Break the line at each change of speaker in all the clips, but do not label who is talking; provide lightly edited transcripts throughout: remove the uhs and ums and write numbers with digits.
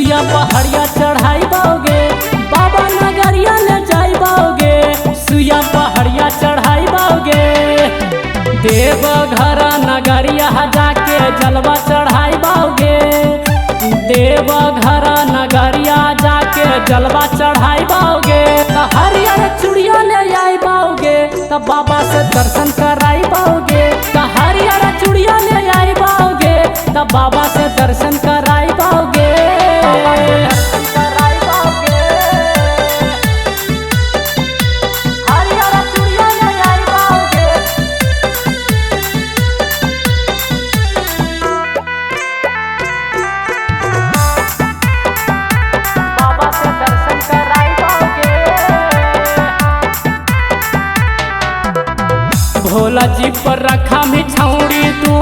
सुइया पहाड़िया चढ़ाई बाओगे, बाबा नगरिया ले जाई बाओगे, सुइया पहाड़िया चढ़ाई बाओगे। देवघर नगरिया जाके जलवा चढ़ाई बाओगे, देवघर नगरिया जाके जलवा चढ़ाई बाओगे। हरियर चूड़िया ले आई बाओगे, तब बाबा से दर्शन कराई बाओगे। हरियर चूड़िया ले आई बाओगे, तब बाबा से दर्शन कराई बाओगे। भोला जी पर रखा मिठौड़ी तू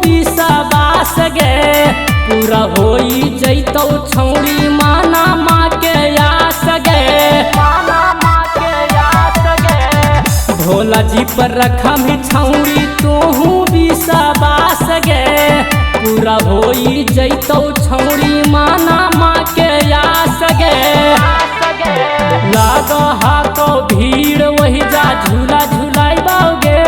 विश्वास गे, पूरा होई जैतौ छौड़ी माना माँ के आस गे, माना माँ के आस गे। भोला जी पर रखा मिठौड़ी तू विश्वास गे, पूरा होई जैतौ छौड़ी माना माँ के आस गे। लाग हाको भीड़ वही जा झूला झूलाई बाओगे,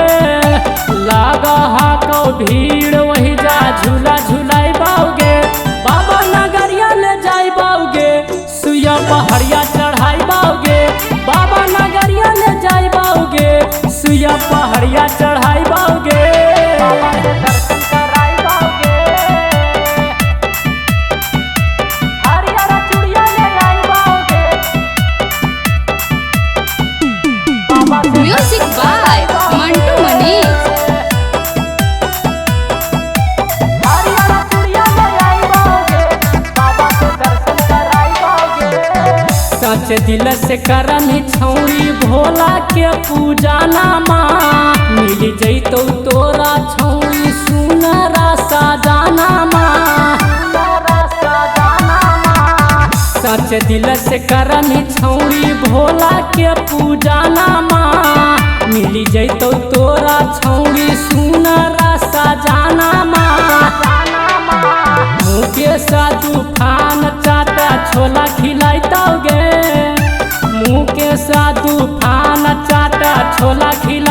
लाग हाको भीड़ वही जा झूला झूलाई बाओगे। बाबा नगरिया ले जाई बाओगे, सुइया पहाड़िया चढ़ाई बाओगे, बाबा नगरिया ले जाई बाओगे, सुइया पहाड़िया चढ़ाई बाओगे।
Music by Mantu Manish.
सच दिल से करनी छौड़ी भोला के पूजा नामा, मिल जैतौ तोरा छौड़ी सुनरा सजाना माँ। सच दिल से करनी छौड़ी भोला के पूजा नामा, मिल जैतौ तोरा छौड़ी सुनरा सजाना माँ। मुँह सा तूफान चाटा छोला खिलाइतौगे, मुँह के सा तूफान चाटा छोला खिला